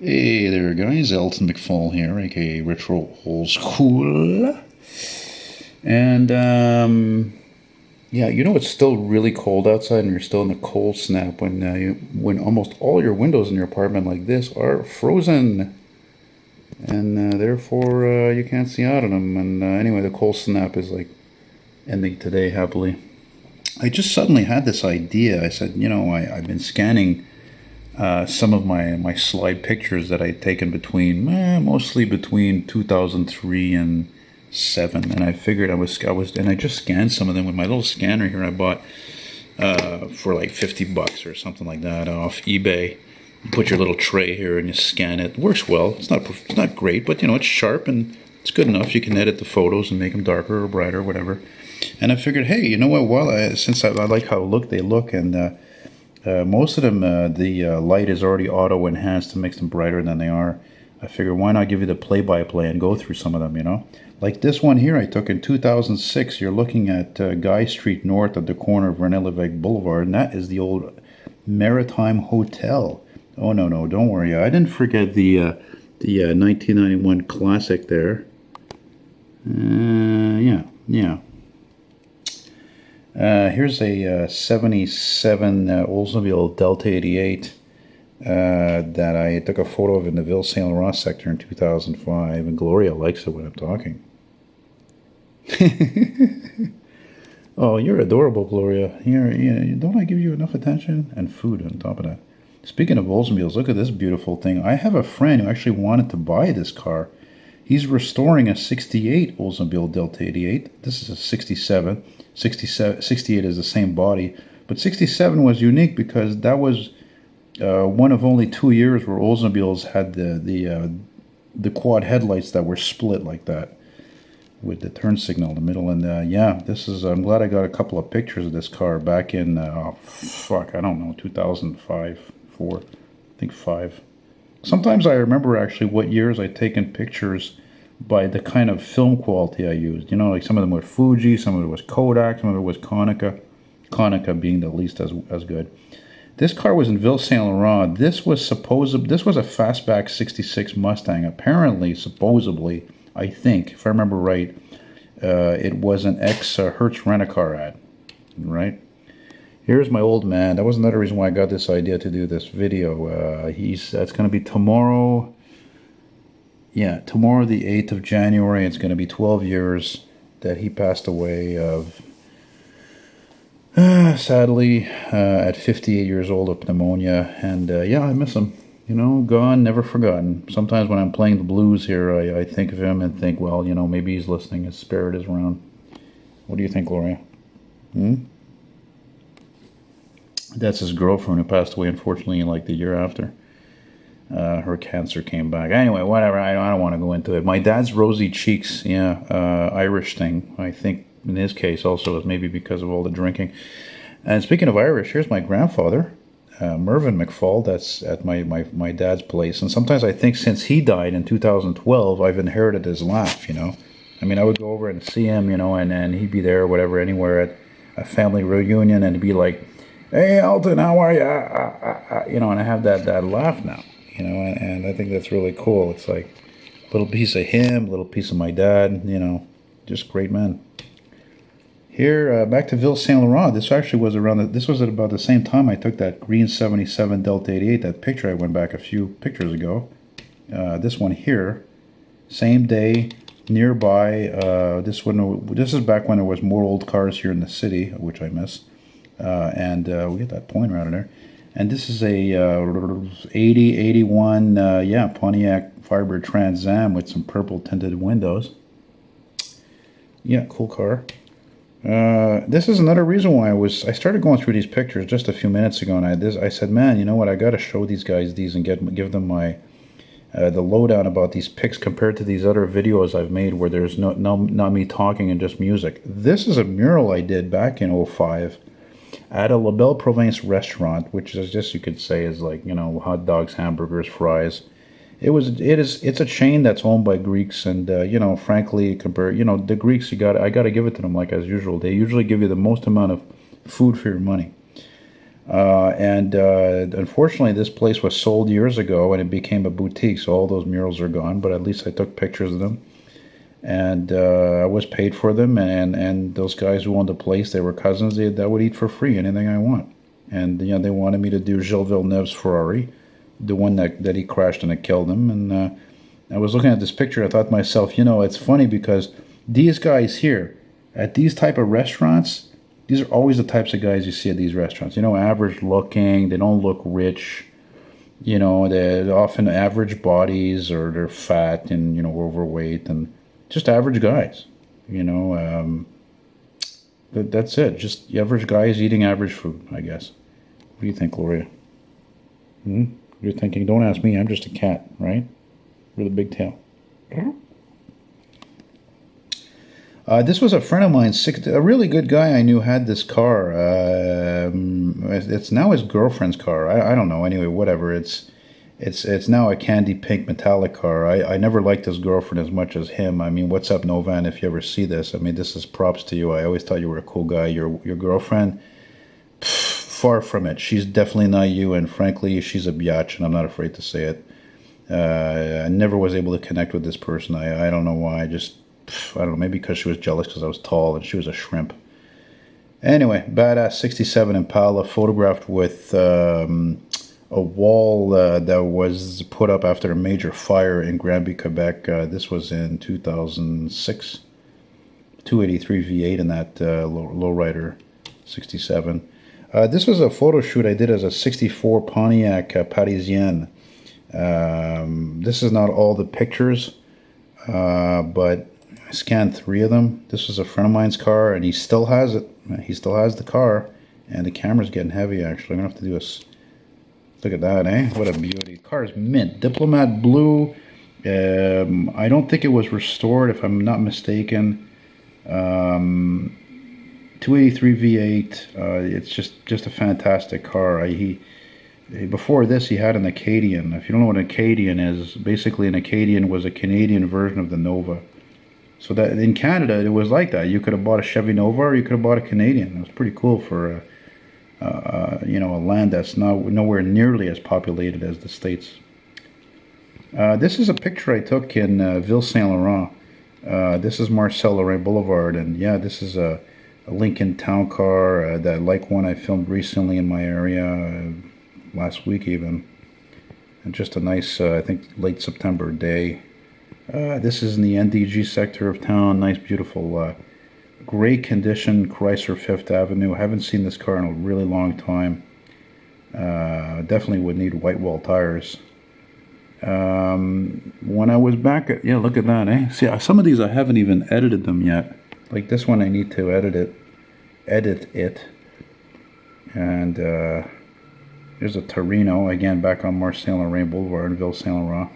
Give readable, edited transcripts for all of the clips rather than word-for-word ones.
Hey there guys, Elton McFall here, aka Retro Old School. And yeah, you know it's still really cold outside and you're still in the cold snap when almost all your windows in your apartment like this are frozen. And therefore you can't see out of them. And anyway, the cold snap is like ending today happily. I just suddenly had this idea. I said, you know, I've been scanning some of my slide pictures that I'd taken between mostly between 2003 and 7, and I figured I was and I just scanned some of them with my little scanner here I bought for like $50 or something like that off eBay. You put your little tray here and you scan it. It works well. It's not great, but you know it's sharp and it's good enough. You can edit the photos and make them darker or brighter or whatever. And I figured, hey, you know what? Since I like how they look, and most of them, the light is already auto-enhanced to make them brighter than they are. I figured, why not give you the play-by-play and go through some of them, you know? Like this one here I took in 2006. You're looking at Guy Street North at the corner of Renelevec Boulevard, and that is the old Maritime Hotel. Oh, no, don't worry. I didn't forget the 1991 classic there. Yeah. Here's a 77 Oldsmobile Delta 88 that I took a photo of in the Ville Saint Laurent sector in 2005, and Gloria likes it when I'm talking. Oh, you're adorable, Gloria. Here, don't I give you enough attention? And food on top of that. Speaking of Oldsmobiles, look at this beautiful thing. I have a friend who actually wanted to buy this car. He's restoring a 68 Oldsmobile Delta 88. This is a 67. 68 is the same body. But 67 was unique because that was one of only 2 years where Oldsmobiles had the quad headlights that were split like that with the turn signal in the middle. And yeah, I'm glad I got a couple of pictures of this car back in, I don't know, 2005, 4, I think 5. Sometimes I remember actually what years I'd taken pictures by the kind of film quality I used. You know, like some of them were Fuji, some of it was Kodak, some of it was Konica. Konica being the least as good. This car was in Ville Saint Laurent. This was a fastback 66 Mustang. Apparently, supposedly, I think, if I remember right, it was an ex-Hertz rent-a-car ad, right? Here's my old man. That was another reason why I got this idea to do this video. That's going to be tomorrow. Yeah, tomorrow the 8th of January. It's going to be 12 years that he passed away of, sadly, at 58 years old of pneumonia. And yeah, I miss him. You know, gone, never forgotten. Sometimes when I'm playing the blues here, I think of him and think, well, you know, maybe he's listening. His spirit is around. What do you think, Gloria? That's his girlfriend who passed away, unfortunately, like the year after. Her cancer came back. Anyway, whatever. I don't want to go into it. My dad's rosy cheeks, yeah, Irish thing. I think in his case also is maybe because of all the drinking. And speaking of Irish, here's my grandfather, Mervyn McFall. That's at my dad's place. And sometimes I think since he died in 2012, I've inherited his laugh, you know. I mean, I would go over and see him, you know, and he'd be there, whatever, anywhere at a family reunion, and he'd be like, "Hey, Elton, how are you?" You know, and I have that laugh now, you know, and I think that's really cool. It's like a little piece of him, a little piece of my dad, you know, just great men. Here, back to Ville Saint Laurent. This actually was this was at about the same time I took that green 77 Delta 88, that picture I went back a few pictures ago. This one here, same day, nearby. This is back when there was more old cars here in the city, which I miss. And we get that pointer out of there. And this is a 81, yeah, Pontiac Firebird Trans Am with some purple tinted windows. Yeah, cool car. This is another reason why I started going through these pictures just a few minutes ago, and I said, man, you know what, I got to show these guys these and give them my the lowdown about these pics compared to these other videos I've made where there's not me talking and just music. This is a mural I did back in 05 at a La Belle Province restaurant, which is just, you could say, is like, you know, hot dogs, hamburgers, fries. It's a chain that's owned by Greeks, and you know, frankly, the Greeks, I gotta give it to them, like as usual. They usually give you the most amount of food for your money. And unfortunately, this place was sold years ago and it became a boutique, so all those murals are gone, but at least I took pictures of them. And I was paid for them, and those guys who owned the place, they were cousins, they would eat for free, anything I want. And you know, they wanted me to do Gilles Villeneuve's Ferrari, the one that he crashed and it killed him. And I was looking at this picture, I thought to myself, you know, it's funny because these guys here, at these type of restaurants, these are always the types of guys you see at these restaurants. You know, average looking, they don't look rich. You know, they're often average bodies, or they're fat and, you know, overweight, and just average guys. You know, that's it. Just average guys eating average food, I guess. What do you think, Gloria? You're thinking, don't ask me, I'm just a cat, right? With a big tail. This was a friend of mine, a really good guy I knew had this car. It's now his girlfriend's car. I don't know. Anyway, whatever. It's now a candy pink metallic car. I never liked his girlfriend as much as him. I mean, what's up, Novan? If you ever see this, I mean, this is props to you. I always thought you were a cool guy. Your girlfriend, far from it. She's definitely not you, and frankly, she's a biatch, and I'm not afraid to say it. I never was able to connect with this person. I don't know why. I don't know, maybe because she was jealous because I was tall and she was a shrimp. Anyway, badass 67 Impala, photographed with a wall that was put up after a major fire in Granby, Quebec. This was in 2006. 283 V8 in that lowrider 67. This was a photo shoot I did as a 64 Pontiac Parisienne. This is not all the pictures, but I scanned 3 of them. This was a friend of mine's car, and he still has it. He still has the car, and the camera's getting heavy, actually. I'm going to have to do a... Look at that, eh? What a beauty. The car is mint. Diplomat blue. I don't think it was restored, if I'm not mistaken. 283 V8. It's just a fantastic car. Before this, he had an Acadian. If you don't know what an Acadian is, basically an Acadian was a Canadian version of the Nova. So that in Canada, it was like that. You could have bought a Chevy Nova, or you could have bought a Canadian. It was pretty cool for you know, a land that's nowhere nearly as populated as the States. This is a picture I took in Ville Saint Laurent. This is Marcel Lorrain Boulevard, and yeah, this is a Lincoln Town Car, that like one I filmed recently in my area last week even, and just a nice I think late September day. This is in the NDG sector of town. Nice, beautiful, great condition Chrysler 5th Avenue. I haven't seen this car in a really long time. Definitely would need white wall tires. When I was back at, yeah, look at that, eh? See, some of these I haven't even edited them yet. Like this one, I need to edit it. And there's a Torino, again, back on Marcel Lorrain Boulevard in Ville Saint Laurent.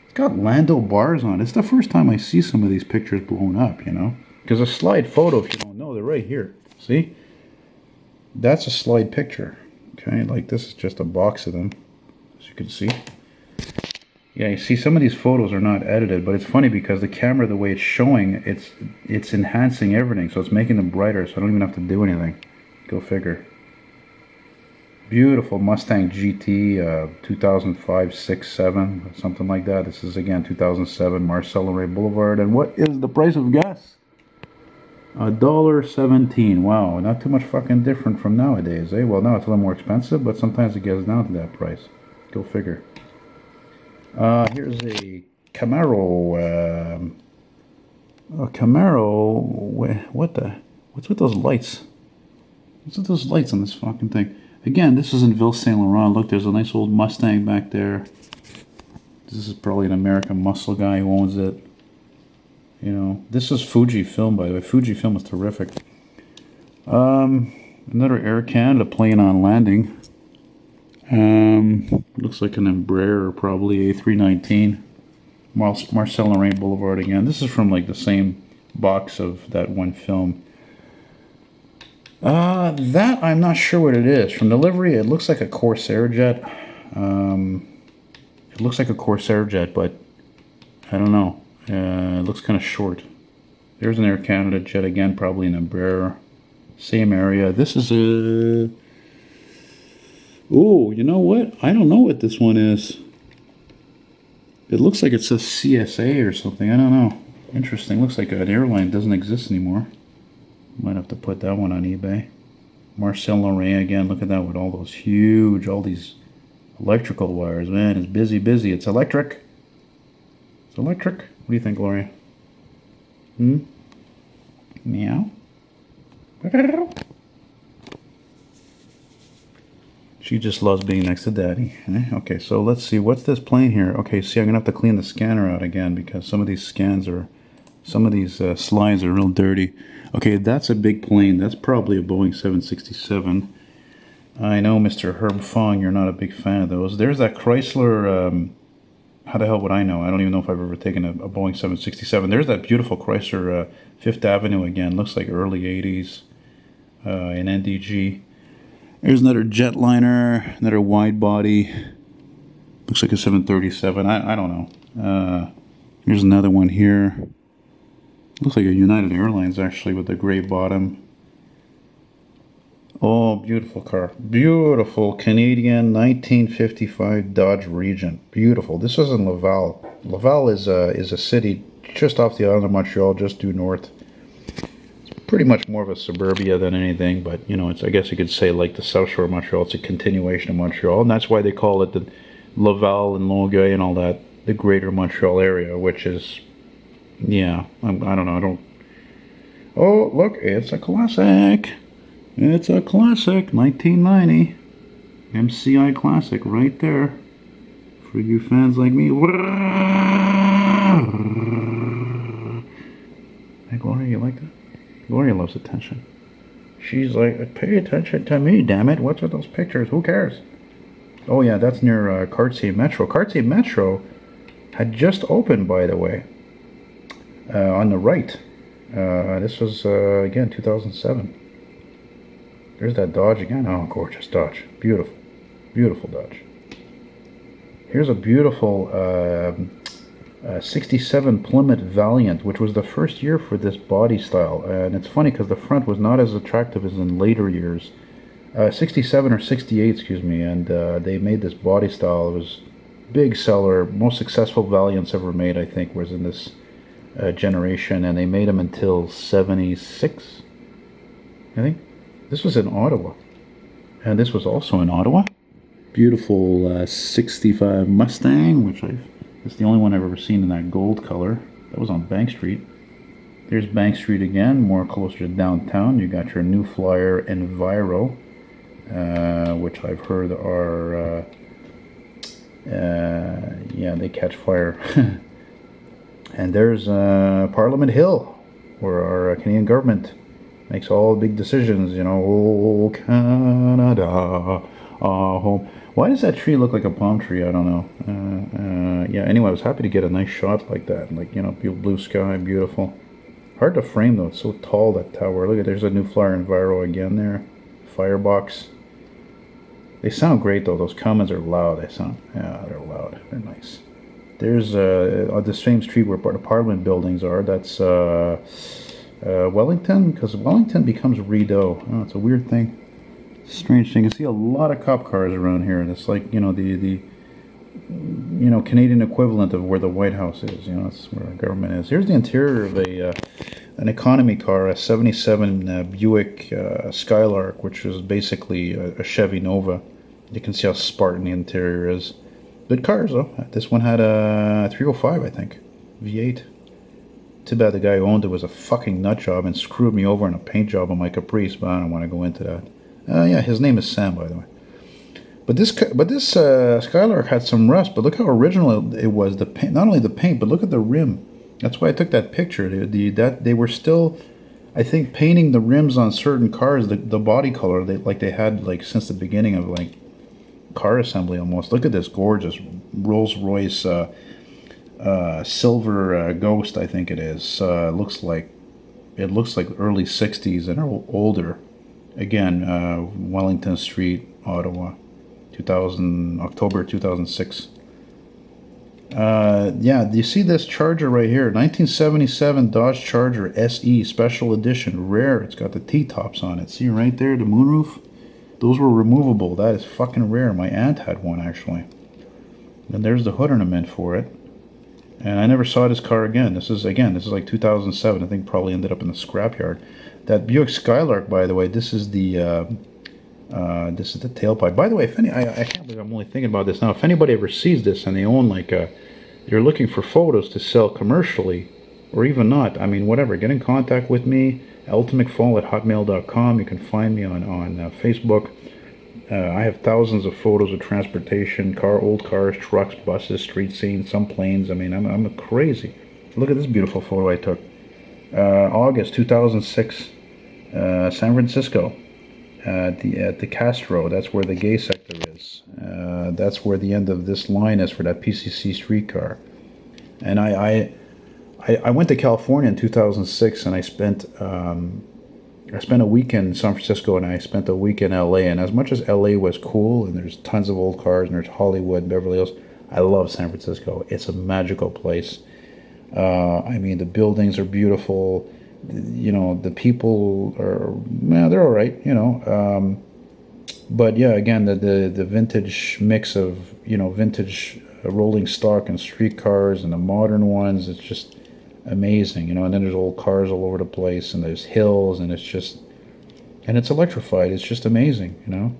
It's got Lando bars on it. It's the first time I see some of these pictures blown up, you know? Because a slide photo, if you don't know, they're right here. See? That's a slide picture. Okay, like this is just a box of them, as you can see. Yeah, you see some of these photos are not edited, but it's funny because the camera, the way it's showing, it's enhancing everything, so it's making them brighter, so I don't even have to do anything. Go figure. Beautiful Mustang GT, 2005, 6, 7, something like that. This is again 2007 Marcel Lorrain Boulevard. And what is the price of gas? $1.17. Wow, not too much fucking different from nowadays, eh? Well, now it's a little more expensive, but sometimes it gets down to that price. Go figure. Here's a Camaro. A Camaro. What's with those lights? What's with those lights on this fucking thing? Again, this is in Ville Saint Laurent. Look, there's a nice old Mustang back there. This is probably an American muscle guy who owns it. You know, this is Fujifilm, by the way. Fujifilm is terrific. Another Air Canada plane on landing. Looks like an Embraer, probably a 319. Marcel Lorrain Boulevard again. This is from like the same box of that one film. That I'm not sure what it is. From delivery, it looks like a Corsair jet. It looks like a Corsair jet, but I don't know. It looks kind of short. There's an Air Canada jet again, probably an Embraer. Same area. This is a Oh, you know what? I don't know what this one is. It looks like it says CSA or something. I don't know. Interesting. Looks like an airline doesn't exist anymore. Might have to put that one on eBay. Marcel Lorrain again. Look at that with all those huge, all these electrical wires. Man, it's busy, busy. It's electric. It's electric. What do you think, Gloria? Meow. She just loves being next to Daddy. Okay, so let's see. What's this plane here? Okay, see, I'm gonna have to clean the scanner out again because some of these scans are, some of these slides are real dirty. Okay, that's a big plane. That's probably a Boeing 767. I know, Mr. Herb Fong, you're not a big fan of those. There's that Chrysler. How the hell would I know? I don't even know if I've ever taken a Boeing 767. There's that beautiful Chrysler Fifth Avenue again. Looks like early 80s in NDG. There's another jetliner, another wide body. Looks like a 737. I don't know. Here's another one here. Looks like a United Airlines actually with the gray bottom. Oh, beautiful car. Beautiful Canadian 1955 Dodge Regent. Beautiful. This was in Laval. Laval is a city just off the island of Montreal, just due north. Pretty much more of a suburbia than anything, but you know, it's, I guess you could say, like the South Shore of Montreal. It's a continuation of Montreal, and that's why they call it the Laval and Longueuil and all that, the greater Montreal area, which is, yeah, I don't know, I don't. Oh, look, it's a classic. It's a classic, 1990 MCI classic right there for you fans like me. Hey, Gloria, you like that? Gloria loves attention. She's like, pay attention to me, damn it. What's with those pictures? Who cares? Oh, yeah, that's near Cartier Metro. Cartier Metro had just opened, by the way, on the right. This was, again, 2007. There's that Dodge again. Oh, gorgeous Dodge. Beautiful. Beautiful Dodge. Here's a beautiful 67 Plymouth Valiant, which was the first year for this body style, and it's funny because the front was not as attractive as in later years. 67 or 68, excuse me, and they made this body style. It was big seller, most successful Valiants ever made, I think, was in this generation, and they made them until 76, I think. This was in Ottawa, and this was also in Ottawa. Beautiful 65 Mustang, which it's the only one I've ever seen in that gold color. That was on Bank Street. There's Bank Street again, more closer to downtown. You got your New Flyer Enviro, which I've heard are, yeah, they catch fire. And there's Parliament Hill, where our Canadian government makes all big decisions, you know. Oh, Canada, home. Why does that tree look like a palm tree? I don't know. Yeah, anyway, I was happy to get a nice shot like that. Like, you know, blue sky, beautiful. Hard to frame, though. It's so tall, that tower. Look at, there's a New Flyer Enviro again there. Firebox. They sound great, though. Those Cummins are loud. They sound, yeah, they're loud. They're nice. There's on the same street where the Parliament buildings are. That's Wellington, because Wellington becomes Rideau. Oh, it's a weird thing. Strange thing. You see a lot of cop cars around here. It's like, you know, the you know, Canadian equivalent of where the White House is. You know, that's where our government is. Here's the interior of an economy car, a 77 Buick Skylark, which is basically a Chevy Nova. You can see how Spartan the interior is. Good cars, though. This one had a 305, I think, V8. Too bad the guy who owned it was a fucking nut job and screwed me over in a paint job on my Caprice, but I don't want to go into that. Yeah, his name is Sam, by the way. But this Skylark had some rust. But look how original it was. The paint, not only the paint, but look at the rim. That's why I took that picture. They were still, I think, painting the rims on certain cars. The body color they had like since the beginning of like car assembly almost. Look at this gorgeous Rolls Royce silver Ghost. I think it is. It looks like early '60s and older. Again, Wellington Street, Ottawa, October 2006. Yeah, do you see this Charger right here? 1977 Dodge Charger SE Special Edition, rare. It's got the T-tops on it. See right there, the moonroof? Those were removable. That is fucking rare. My aunt had one, actually. And there's the hood ornament for it. And I never saw this car again. This is like 2007. I think probably ended up in the scrapyard. That Buick Skylark, by the way, this is the tailpipe. By the way, if I can't believe I'm only thinking about this now. If anybody ever sees this and they own like you're looking for photos to sell commercially, or even not, I mean, whatever, get in contact with me, eltonmcfall@hotmail.com. You can find me on Facebook. I have thousands of photos of transportation, old cars, trucks, buses, street scenes, some planes. I mean, I'm crazy. Look at this beautiful photo I took. August 2006, San Francisco, at the Castro. That's where the gay sector is. That's where the end of this line is for that PCC streetcar. And I went to California in 2006, and I spent a week in San Francisco, and I spent a week in LA. And as much as LA was cool, and there's tons of old cars, and there's Hollywood, Beverly Hills, I love San Francisco. It's a magical place. I mean, the buildings are beautiful. You know, the people are, they're all right, you know. But yeah, again, the vintage mix of, you know, vintage rolling stock and street cars and the modern ones, it's just amazing, you know. And then there's old cars all over the place, and there's hills, and it's just, and it's electrified. It's just amazing, you know.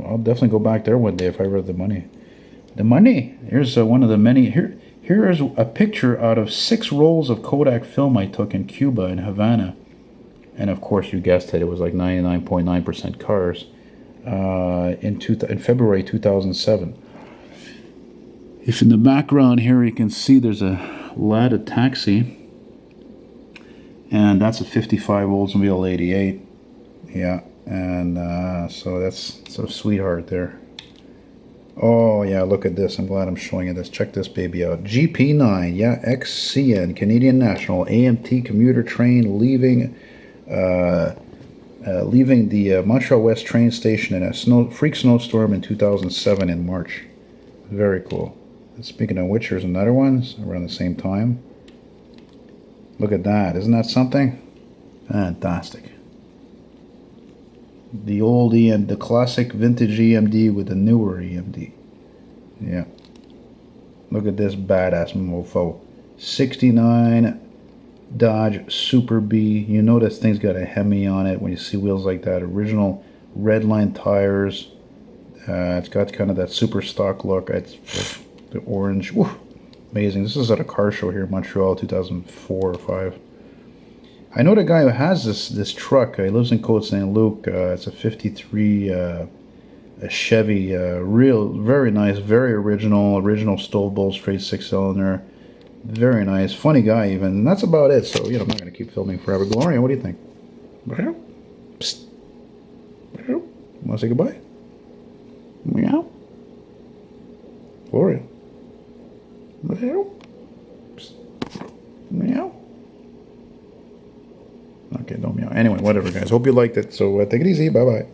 I'll definitely go back there one day if I ever have the money. The money. Here's one of the many. Here is a picture out of 6 rolls of Kodak film I took in Cuba, in Havana. And of course, you guessed it, it was like 99.9% cars. In February 2007. If in the background here you can see there's a Lada taxi. And that's a 55 Oldsmobile 88. Yeah, and so that's a sweetheart there. Oh yeah, look at this. I'm glad I'm showing you this. Check this baby out. GP9, yeah, XCN, Canadian National, AMT commuter train leaving the Montreal West train station in a freak snowstorm in 2007 in March. Very cool. And speaking of which, there's another one around the same time. Look at that. Isn't that something? Fantastic. The old the classic vintage EMD with the newer EMD. Yeah. Look at this badass mofo. 69 Dodge Super B. You know this thing's got a Hemi on it when you see wheels like that. Original redline tires. It's got kind of that super stock look. It's the orange. Woo, amazing. This is at a car show here in Montreal, 2004 or 5. I know the guy who has this truck. He lives in Côte Saint Luc. It's a 53 a Chevy. Very nice, very original stove bowl, straight 6-cylinder. Very nice, funny guy even. And that's about it. So, you know, I'm not going to keep filming forever. Gloria, what do you think? Psst. Want to say goodbye? Meow. Gloria. Psst. Meow. Okay, don't meow. Anyway, whatever, guys. Hope you liked it. So take it easy. Bye-bye.